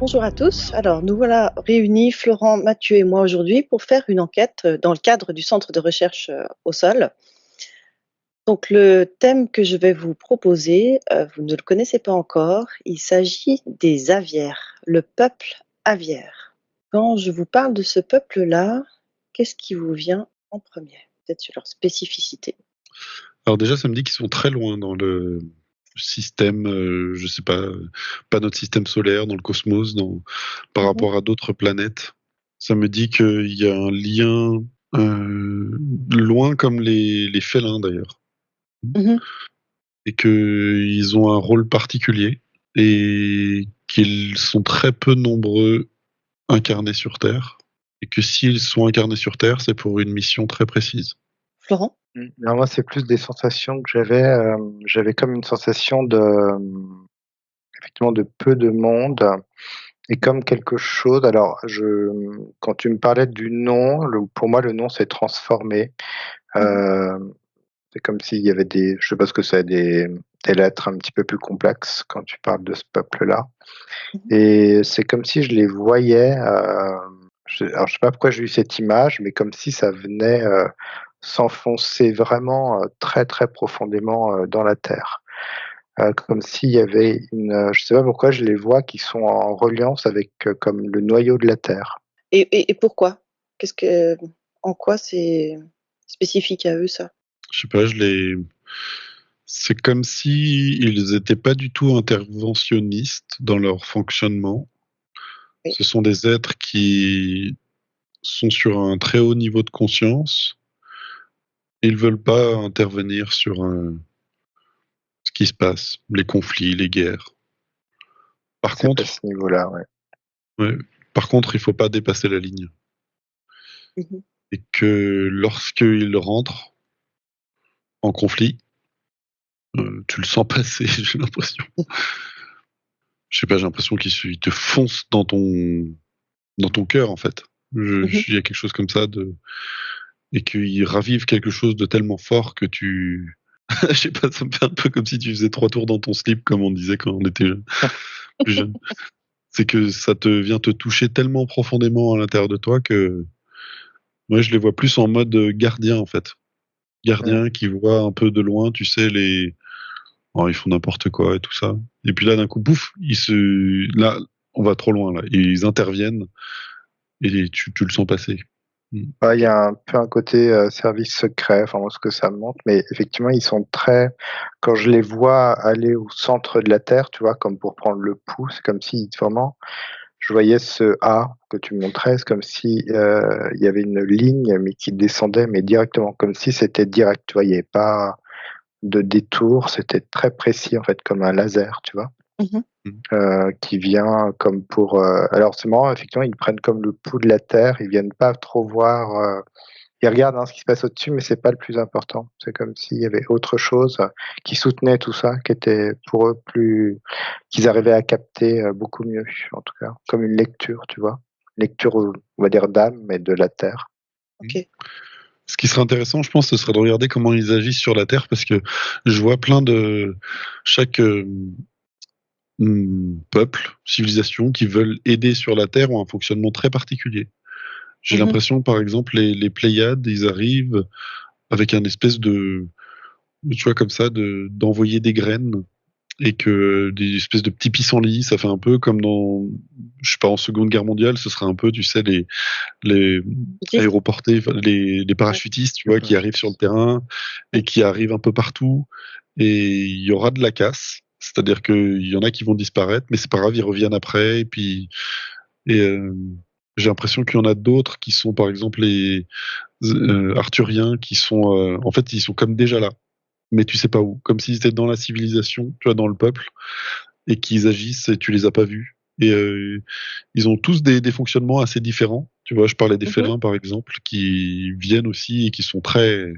Bonjour à tous. Alors, nous voilà réunis, Florent, Mathieu et moi aujourd'hui pour faire une enquête dans le cadre du centre de recherche au sol. Donc, le thème que je vais vous proposer, vous ne le connaissez pas encore, il s'agit des Aviaires, le peuple aviaire. Quand je vous parle de ce peuple-là, qu'est-ce qui vous vient en premier? Peut-être sur leur spécificité. Alors déjà, ça me dit qu'ils sont très loin dans le système, je sais pas notre système solaire, dans le cosmos, par Mhm, rapport à d'autres planètes. Ça me dit qu'il y a un lien loin comme les félins d'ailleurs, mhm. et qu'ils ont un rôle particulier et qu'ils sont très peu nombreux incarnés sur Terre, et que s'ils sont incarnés sur Terre, c'est pour une mission très précise. Florent? Non, moi, c'est plus des sensations que j'avais, j'avais comme une sensation de, effectivement, de peu de monde et comme quelque chose alors quand tu me parlais du nom, pour moi, le nom s'est transformé. Mhm, C'est comme s'il y avait je sais pas ce que c'est, des lettres un petit peu plus complexes quand tu parles de ce peuple-là mhm. et c'est comme si je les voyais, alors je sais pas pourquoi j'ai eu cette image, mais comme si ça venait, s'enfoncer vraiment, très, très profondément, dans la terre. Comme s'il y avait je sais pas pourquoi je les vois qui sont en reliance avec, comme le noyau de la terre. Et pourquoi? En quoi c'est spécifique à eux, ça? Je sais pas, c'est comme si ils étaient pas du tout interventionnistes dans leur fonctionnement. Oui. Ce sont des êtres qui sont sur un très haut niveau de conscience. Ils veulent pas intervenir sur ce qui se passe, les conflits, les guerres. Par C'est à contre, ce niveau-là, ouais. ouais, par contre, il faut pas dépasser la ligne. Mmh. Et que lorsqu'ils rentrent en conflit, tu le sens passer, j'ai l'impression. Je sais pas, j'ai l'impression qu'ils te foncent dans ton cœur, en fait. Mmh. Il y a quelque chose comme ça et qu'ils ravivent quelque chose de tellement fort que je sais pas, ça me fait un peu comme si tu faisais 3 tours dans ton slip, comme on disait quand on était plus jeune. C'est que ça vient te toucher tellement profondément à l'intérieur de toi que moi, je les vois plus en mode gardien, en fait. Mmh. Gardien qui voit un peu de loin, tu sais, oh, ils font n'importe quoi et tout ça. Et puis là, d'un coup, pouf, là, on va trop loin, là. Ils interviennent et tu le sens passer. Mm. Ouais, il y a un peu un côté, service secret, enfin moi ce que ça me montre, mais effectivement ils sont très quand je les vois aller au centre de la terre, tu vois? Comme pour prendre le pouls, c'est comme si vraiment je voyais ce A que tu montrais, c'est comme si, il y avait une ligne, mais qui descendait, mais directement, comme si c'était direct, tu vois? Il y avait pas de détour, c'était très précis en fait, comme un laser, tu vois? Mmh. Mm. Qui vient comme pour, alors c'est marrant effectivement, ils prennent comme le pouls de la terre, ils viennent pas trop voir, ils regardent, hein, ce qui se passe au-dessus, mais c'est pas le plus important. C'est comme s'il y avait autre chose, qui soutenait tout ça, qui était pour eux plus qu'ils arrivaient à capter, beaucoup mieux, en tout cas, comme une lecture, tu vois? Lecture, on va dire d'âme, mais de la terre. Mm. OK. Ce qui serait intéressant, je pense, ce serait de regarder comment ils agissent sur la Terre, parce que je vois chaque peuple, civilisation, qui veulent aider sur la Terre ont un fonctionnement très particulier. J'ai Mmh. l'impression, par exemple, les Pléiades, ils arrivent avec un espèce tu vois, comme ça, d'envoyer des graines et que des espèces de petits pissenlits, ça fait un peu comme je sais pas, en Seconde Guerre mondiale, ce serait un peu, tu sais, les Bouddhiste? aéroportés, enfin, les Ouais. parachutistes, tu Le vois, qui arrivent sur le parachutisme. terrain et Oui. qui arrivent un peu partout. Et il y aura de la casse. C'est-à-dire qu'il y en a qui vont disparaître, mais c'est pas grave, ils reviennent après. Et j'ai l'impression qu'il y en a d'autres qui sont, par exemple, les Arthuriens, qui sont, en fait, ils sont comme déjà là, mais tu sais pas où. Comme s'ils étaient dans la civilisation, tu vois, dans le peuple, et qu'ils agissent et tu les as pas vus. Et ils ont tous des fonctionnements assez différents. Tu vois, je parlais des Mmh. félins, par exemple, qui viennent aussi et qui sont très,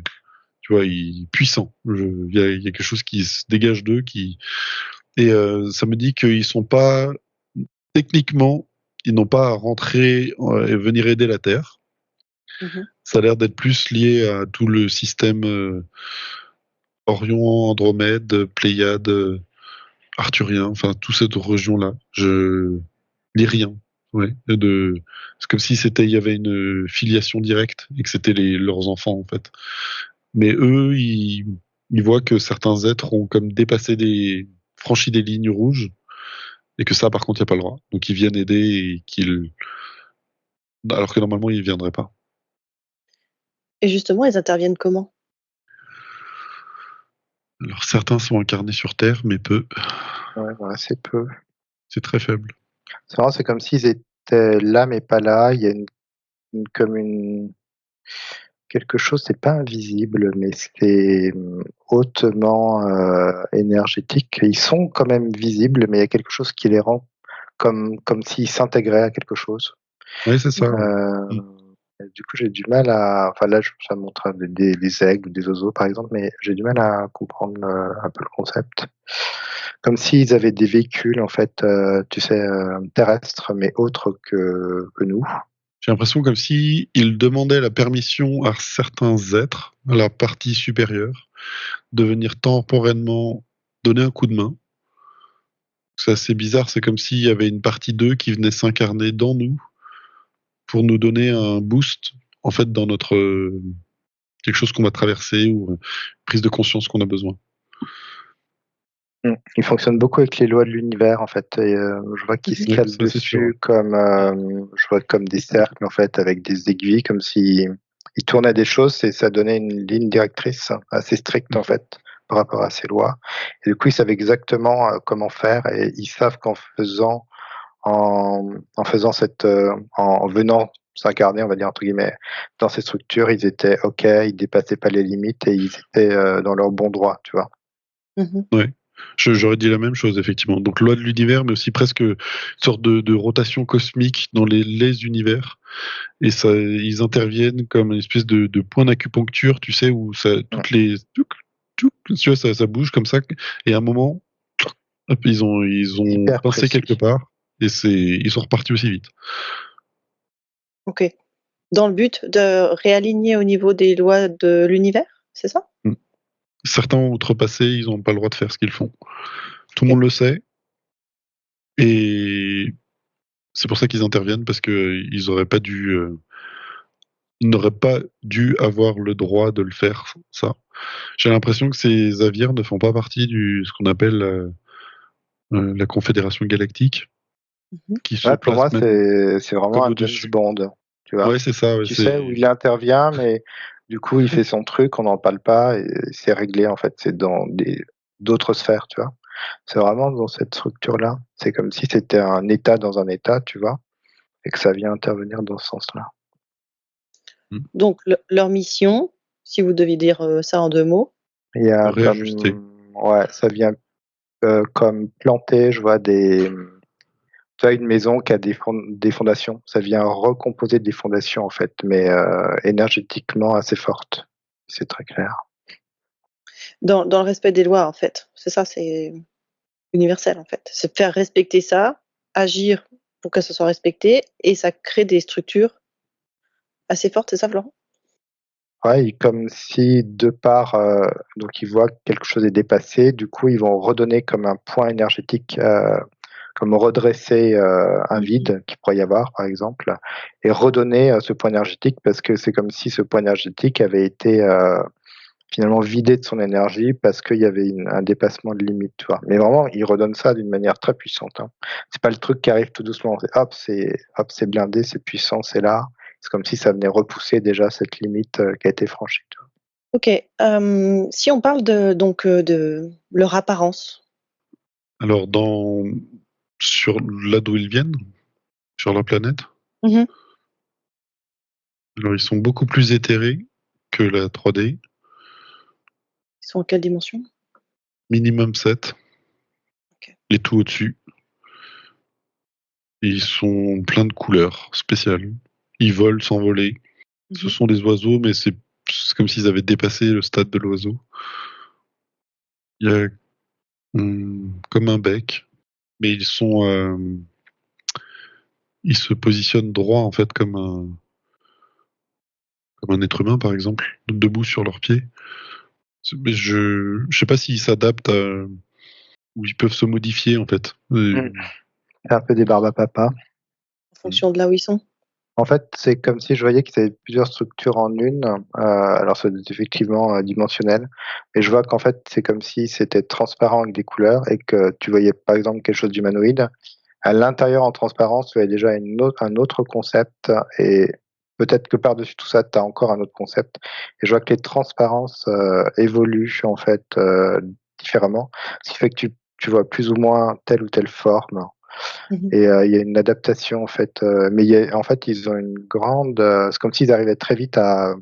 tu vois, puissants. Il y a quelque chose qui se dégage d'eux et ça me dit qu'ils sont pas, techniquement, ils n'ont pas à rentrer et venir aider la Terre. Mmh. Ça a l'air d'être plus lié à tout le système Orion, Andromède, Pléiade, arthurien, enfin, toute cette région-là. Les riens, ouais. C'est comme si il y avait une filiation directe et que c'était leurs enfants en fait. Mais eux, ils voient que certains êtres ont comme franchi des lignes rouges et que ça, par contre, il n'y a pas le droit. Donc ils viennent aider alors que normalement ils ne viendraient pas. Et justement, ils interviennent comment? Alors certains sont incarnés sur Terre, mais peu. Ouais, voilà, c'est peu. C'est très faible. C'est marrant, c'est comme s'ils étaient là, mais pas là. Il y a comme quelque chose, c'est pas invisible, mais c'est hautement énergétique. Ils sont quand même visibles, mais il y a quelque chose qui les rend comme s'ils s'intégraient à quelque chose. Oui, c'est ça. Euh, du coup, j'ai du mal à. Enfin, là, ça montre des aigles ou des oiseaux, par exemple, mais j'ai du mal à comprendre un peu le concept. Comme s'ils avaient des véhicules, en fait, tu sais, terrestres, mais autres que nous. J'ai l'impression comme si ils demandaient la permission à certains êtres, à la partie supérieure, de venir temporairement donner un coup de main. C'est assez bizarre, c'est comme s'il y avait une partie d'eux qui venait s'incarner dans nous pour nous donner un boost, en fait, dans notre quelque chose qu'on va traverser ou prise de conscience qu'on a besoin. Ils fonctionnent beaucoup avec les lois de l'univers, en fait. Et, je vois qu'ils se Oui, calent ça c'est sûr. dessus je vois comme des cercles, en fait, avec des aiguilles, comme si ils tournaient des choses et ça donnait une ligne directrice assez stricte, en fait, par rapport à ces lois. Et du coup, ils savent exactement comment faire et ils savent en faisant en venant s'incarner, on va dire entre guillemets, dans ces structures, ils étaient OK, ils dépassaient pas les limites et ils étaient dans leur bon droit, tu vois. Mmh. Ouais. J'aurais dit la même chose, effectivement. Donc, loi de l'univers, mais aussi presque une sorte de rotation cosmique dans les univers. Et ça, ils interviennent comme une espèce de point d'acupuncture, tu sais, où ça, tu vois, ça bouge comme ça. Et à un moment, hop, ils ont Hyper pincé précis. quelque part. Et ils sont repartis aussi vite. OK. Dans le but de réaligner au niveau des lois de l'univers, c'est ça? Mm. Certains ont outrepassé, ils n'ont pas le droit de faire ce qu'ils font. Tout le OK. monde le sait. Et c'est pour ça qu'ils interviennent, parce qu'ils auraient pas dû. Ils n'auraient pas dû avoir le droit de le faire, ça. J'ai l'impression que ces avières ne font pas partie ce qu'on appelle la Confédération Galactique, Mmh. qui se Ouais, pour place moi, même c'est vraiment comme un James au-dessus. Bond, tu vois. Ouais, c'est ça, ouais, Tu sais, où il intervient, mais du coup, il fait son truc, on n'en parle pas et c'est réglé, en fait. C'est dans d'autres sphères, tu vois. C'est vraiment dans cette structure-là. C'est comme si c'était un état dans un état, tu vois, et que ça vient intervenir dans ce sens-là. Mm. Donc leur mission, si vous deviez dire, ça en 2 mots? Il y a Réajuster. ouais, ça vient comme planter, je vois tu vois, une maison qui a des fondations. Ça vient recomposer des fondations, en fait, mais énergétiquement assez fortes. C'est très clair. Dans le respect des lois, en fait. C'est ça, c'est universel, en fait. C'est faire respecter ça, agir pour que ça soit respecté et ça crée des structures assez fortes, c'est ça, Florent? Ouais, et comme si de part, donc ils voient que quelque chose est dépassé, du coup, ils vont redonner comme un point énergétique, comme redresser, un vide qu'il pourrait y avoir, par exemple, et redonner, ce point énergétique parce que c'est comme si ce point énergétique avait été, finalement vidé de son énergie parce qu'il y avait un dépassement de limite, tu vois? Mais vraiment, ils redonnent ça d'une manière très puissante, hein. C'est pas le truc qui arrive tout doucement, c'est blindé, c'est puissant, c'est là. C'est comme si ça venait repousser déjà cette limite, qui a été franchie, tu vois? OK, si on parle de leur apparence. Alors, là d'où ils viennent, sur la planète, Mmh. alors ils sont beaucoup plus éthérés que la 3D, Ils sont en quelle dimension? minimum 7, OK. et tout au-dessus. Et ils sont pleins de couleurs spéciales. Ils volent sans voler. Ce Mmh. sont des oiseaux, mais c'est comme s'ils avaient dépassé le stade de l'oiseau. Il y a comme un bec, mais ils se positionnent droit en fait comme un être humain par exemple, debout sur leurs pieds. Mais je sais pas s'ils s'adaptent ou ils peuvent se modifier en fait. Mmh. C'est un peu des barbapapa. en fonction de là où ils sont? En fait, c'est comme si je voyais qu'ils avaient plusieurs structures en une. Alors c'est effectivement, dimensionnel, mais je vois qu'en fait, c'est comme si c'était transparent avec des couleurs et que tu voyais, par exemple, quelque chose d'humanoïde. À l'intérieur, en transparence, tu avais déjà un autre concept et peut-être que par-dessus tout ça, tu as encore un autre concept et je vois que les transparences, évoluent, en fait, différemment. Ce qui fait que tu vois plus ou moins telle ou telle forme. Mmh. Et il y a une adaptation en fait, mais en fait, ils ont une grande, c'est comme s'ils arrivaient très vite à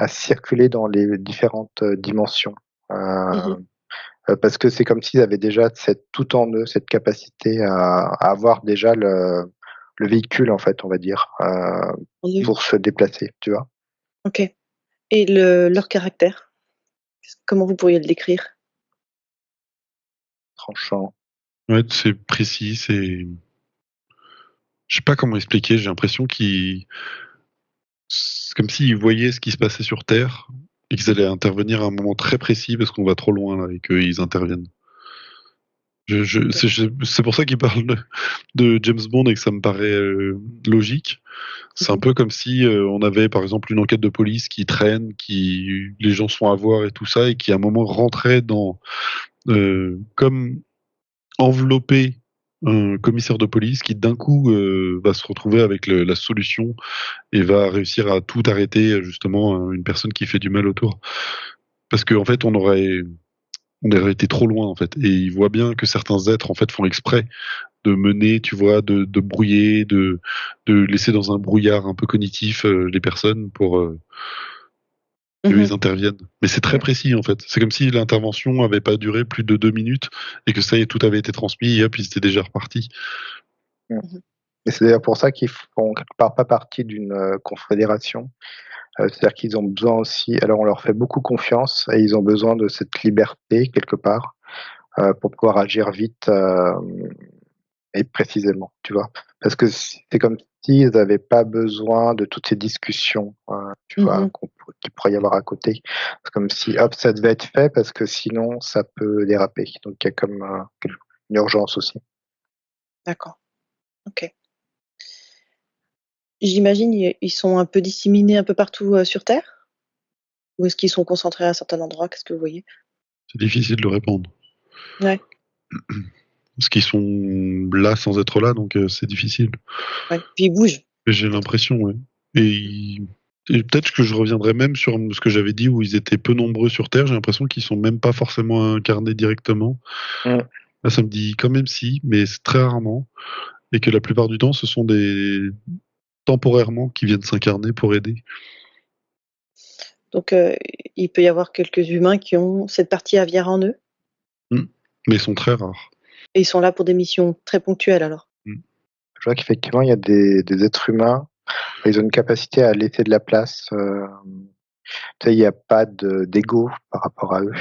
circuler dans les différentes, dimensions, Mmh. parce que c'est comme s'ils avaient déjà cette tout en eux, cette capacité à avoir déjà le véhicule en fait, on va dire, Entendu. pour se déplacer, tu vois? OK, et leur caractère? Comment vous pourriez le décrire? Tranchant. Ouais, c'est précis, c'est je sais pas comment expliquer, j'ai l'impression qu'ils c'est comme s'ils voyaient ce qui se passait sur Terre et qu'ils allaient intervenir à un moment très précis parce qu'on va trop loin là et qu'ils interviennent. C'est pour ça qu'ils parlent de James Bond et que ça me paraît logique. C'est un Mmh. peu comme si on avait par exemple une enquête de police qui traîne, qui les gens sont à voir et tout ça, et qui à un moment rentrait dans comme envelopper un commissaire de police qui d'un coup va se retrouver avec la solution et va réussir à tout arrêter justement une personne qui fait du mal autour. Parce qu'en fait on aurait été trop loin en fait, et il voit bien que certains êtres en fait font exprès de mener, tu vois, de brouiller, de laisser dans un brouillard un peu cognitif les personnes pour que Mmh. ils interviennent. Mais c'est très Mmh. précis en fait. C'est comme si l'intervention avait pas duré plus de 2 minutes et que ça y est, tout avait été transmis et hop, ils étaient déjà repartis. Mmh. Mmh. Et c'est d'ailleurs pour ça qu'ils font quelque part pas partie d'une, confédération. C'est-à-dire qu'ils ont besoin aussi, alors on leur fait beaucoup confiance et ils ont besoin de cette liberté quelque part, pour pouvoir agir vite, et précisément, tu vois? Parce que c'est comme s'ils n'avaient pas besoin de toutes ces discussions, tu vois, Mmh. qu'il pourrait y avoir à côté. C'est comme si, hop, ça devait être fait parce que sinon ça peut déraper. Donc il y a comme, une urgence aussi. D'accord, OK. J'imagine ils sont un peu disséminés un peu partout, sur terre? Ou est-ce qu'ils sont concentrés à un certain endroit? Qu'est-ce que vous voyez? C'est difficile de répondre. Ouais, Parce qu'ils sont là sans être là, donc c'est difficile. ouais, puis ils bougent J'ai peut-être? l'impression, ouais. Et, et peut-être que je reviendrai même sur ce que j'avais dit où ils étaient peu nombreux sur Terre. J'ai l'impression qu'ils sont même pas forcément incarnés directement. Mmh. Là, ça me dit quand même si, mais c'est très rarement. Et que la plupart du temps, ce sont des temporairement qui viennent s'incarner pour aider. Donc il peut y avoir quelques humains qui ont cette partie aviaire en eux? Mm. Mais ils sont très rares. Et ils sont là pour des missions très ponctuelles alors? Mm. Je vois qu'effectivement il y a des êtres humains, ils ont une capacité à laisser de la place, tu sais, il y a pas d'ego par rapport à eux.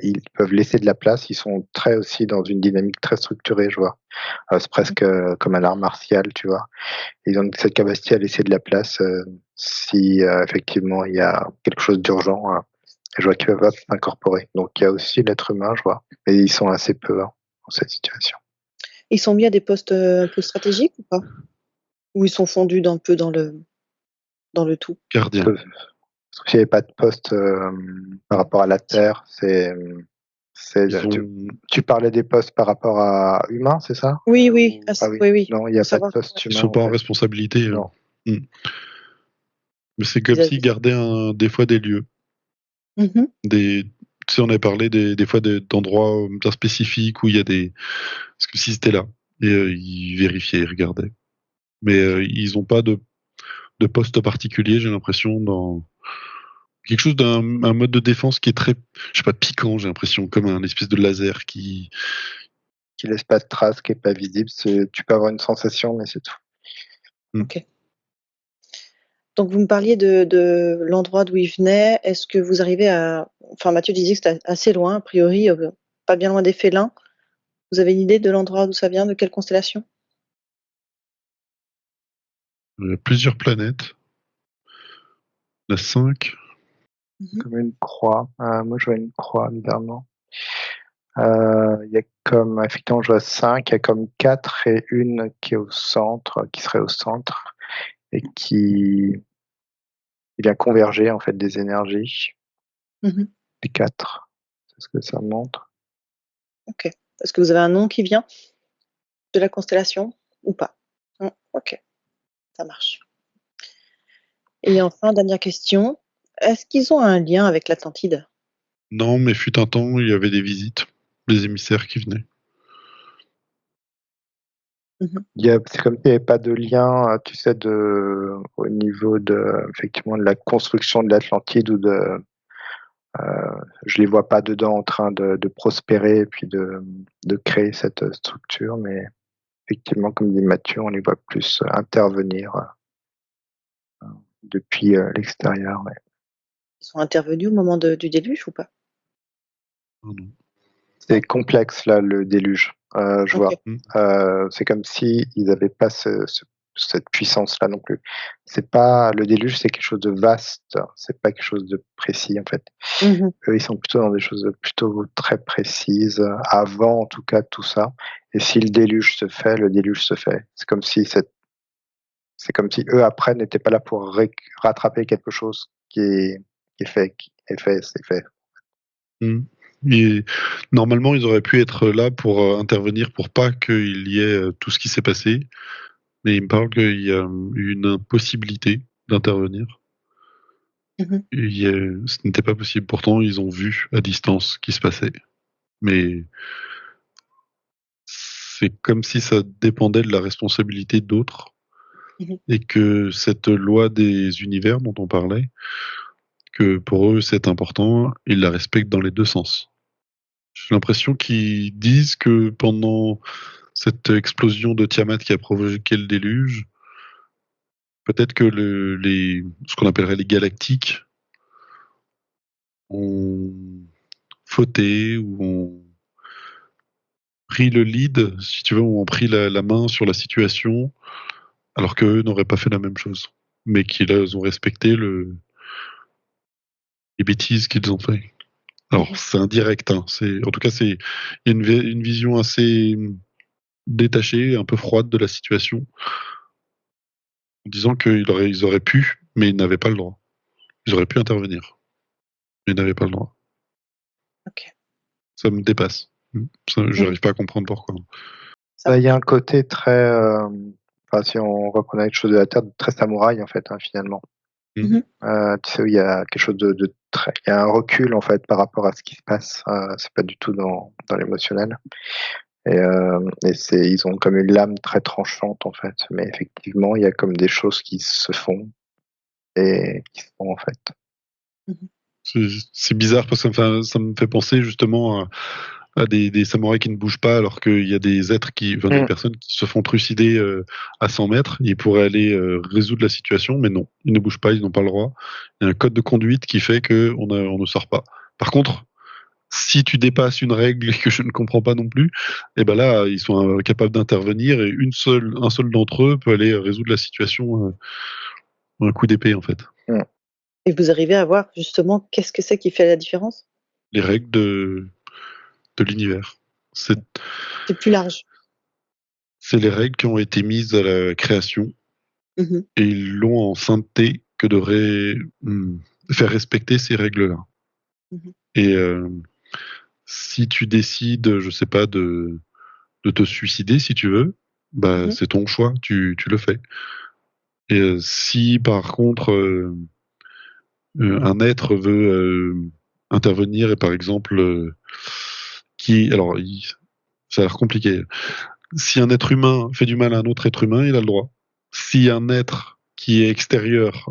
Ils peuvent laisser de la place, ils sont très aussi dans une dynamique très structurée, je vois. C'est Mmh. presque, comme un art martial, tu vois? Ils ont cette capacité à laisser de la place, si, effectivement il y a quelque chose d'urgent, je vois qu'ils peuvent hop s'incorporer. Donc il y a aussi l'être humain, je vois, et ils sont assez peu, hein, dans cette situation. Ils sont mis à des postes, un peu stratégiques ou pas? Ou ils sont fondus un peu dans le tout? Gardien. Parce qu'il y avait pas de poste, par rapport à la Terre, c'est, Ils tu ont. tu parlais des postes par rapport à humains, c'est ça? Oui, oui, Ah oui, oui, oui, non, il y a pour pas de savoir, ouais. poste Ils humain, sont en pas en fait. responsabilité. Non. Mm. Mais c'est comme Vous s'ils avez gardaient des fois des lieux. mmh mh. Des, tu sais, on a parlé des fois d'endroits bien spécifiques où il y a des. Parce que si c'était là. Et ils vérifiaient, ils regardaient. Mais ils n'ont pas de poste particulier, j'ai l'impression, dans quelque chose d'un un mode de défense qui est très, je sais pas, piquant, j'ai l'impression, comme un espèce de laser qui. Qui laisse pas de trace, qui est pas visible, tu peux avoir une sensation, mais c'est tout. Mm. OK. Donc vous me parliez de l'endroit d'où ils venaient. Est-ce que vous arrivez à enfin Mathieu disait que c'était assez loin, a priori, pas bien loin des félins. Vous avez une idée de l'endroit d'où ça vient, de quelle constellation? Plusieurs planètes. La 5. Mmh mh. Comme une croix. Moi, je vois une croix bizarrement. Il y a comme, effectivement, je vois 5, il y a comme 4 et une qui est au centre, qui serait au centre et qui vient converger en fait des énergies, Mmh. les 4. C'est ce que ça montre. OK. Est-ce que vous avez un nom qui vient de la constellation ou pas? Mmh, OK, ça marche. Et enfin, dernière question, est-ce qu'ils ont un lien avec l'Atlantide? Non, mais fut un temps, il y avait des visites, des émissaires qui venaient. Mmh. C'est comme s'il n'y avait pas de lien, tu sais, au niveau effectivement, de la construction de l'Atlantide ou je les vois pas dedans en train de prospérer et puis de créer cette structure, mais effectivement, comme dit Mathieu, on les voit plus intervenir depuis l'extérieur. Ouais. Ils sont intervenus au moment du déluge ou pas? Ah non. C'est complexe là, le déluge. Je vois. OK. Mmh. C'est comme si ils n'avaient pas cette puissance-là non plus. C'est pas le déluge, c'est quelque chose de vaste. C'est pas quelque chose de précis en fait. Mmh. Eux, ils sont plutôt dans des choses plutôt très précises, avant en tout cas tout ça. Et si le déluge se fait, le déluge se fait. C'est comme si eux après n'étaient pas là pour rattraper quelque chose qui est fait, qui est fait, c'est fait. Mmh. Et normalement, ils auraient pu être là pour intervenir pour pas qu'il y ait tout ce qui s'est passé. Mais il me parle qu'il y a eu une impossibilité d'intervenir. Mmh. Ce n'était pas possible. Pourtant, ils ont vu à distance ce qui se passait. Mais c'est comme si ça dépendait de la responsabilité d'autres Mmh. et que cette loi des univers dont on parlait, que pour eux c'est important, ils la respectent dans les deux sens. J'ai l'impression qu'ils disent que pendant cette explosion de Tiamat qui a provoqué le déluge, peut-être que ce qu'on appellerait les galactiques ont fauté ou ont pris le lead, si tu veux, ou ont pris la main sur la situation, alors qu'eux n'auraient pas fait la même chose. Mais qu'ils ont respecté les bêtises qu'ils ont fait. Alors, Mmh. c'est indirect, hein. En tout cas, il y a une vision assez détachée, un peu froide de la situation, en disant ils auraient pu, mais ils n'avaient pas le droit. Ils auraient pu intervenir, mais ils n'avaient pas le droit. OK. Ça me dépasse. Mmh. J'arrive pas à comprendre pourquoi. Ça Bah, il y a un marche. côté très, enfin, si on reconnaît les choses de la Terre, très samouraï, en fait, hein, finalement. Mmh. Mmh. Tu sais, où il y a quelque chose de très il y a un recul, en fait, par rapport à ce qui se passe, c'est pas du tout dans l'émotionnel et ils ont comme une lame très tranchante, en fait, mais effectivement, il y a comme des choses qui se font et qui se font, en fait. Mmh. C'est bizarre parce que ça me fait penser justement à des samouraïs qui ne bougent pas alors qu'il y a des Mmh. personnes qui se font trucider à 100 mètres. Ils pourraient aller résoudre la situation, mais non, ils ne bougent pas, ils n'ont pas le droit. Il y a un code de conduite qui fait on ne sort pas. Par contre, si tu dépasses une règle que je ne comprends pas non plus, et ben là, ils sont capables d'intervenir et un seul d'entre eux peut aller résoudre la situation un coup d'épée en fait. Mmh. Et vous arrivez à voir justement qu'est-ce que c'est qui fait la différence? Les règles de l'univers. C'est C'est plus large. c'est les règles qui ont été mises à la création Mmh. et ils l'ont en sainteté que faire respecter ces règles-là. Mmh. Et si tu décides, je sais pas, de te suicider si tu veux, bah Mmh. c'est ton choix, tu le fais. Et si par contre un être veut intervenir et par exemple ça a l'air compliqué. Si un être humain fait du mal à un autre être humain, il a le droit. Si un être qui est extérieur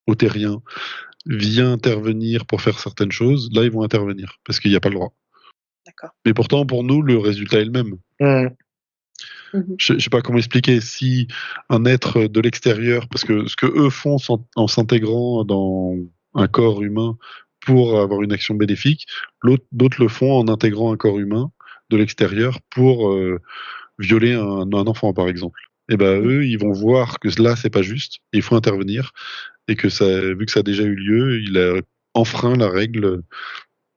au terrien vient intervenir pour faire certaines choses, là ils vont intervenir parce qu'il n'y a pas le droit. D'accord. Mais pourtant pour nous le résultat est le même. Mmh. Mmh. Je sais pas comment expliquer. Si un être de l'extérieur, parce que ce que eux font en s'intégrant dans un corps humain pour avoir une action bénéfique, d'autres le font en intégrant un corps humain de l'extérieur pour violer un enfant, par exemple. Et ben Mmh. eux, ils vont voir que là, c'est pas juste, et il faut intervenir, et que vu que ça a déjà eu lieu, il a enfreint la règle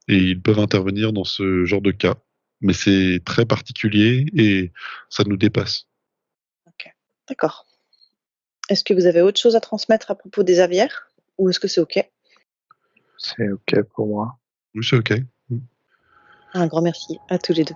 et ils peuvent intervenir dans ce genre de cas. Mais c'est très particulier et ça nous dépasse. OK, d'accord. Est-ce que vous avez autre chose à transmettre à propos des aviaires? Ou est-ce que c'est OK? C'est OK pour moi. Oui, c'est OK. Un grand merci à tous les 2.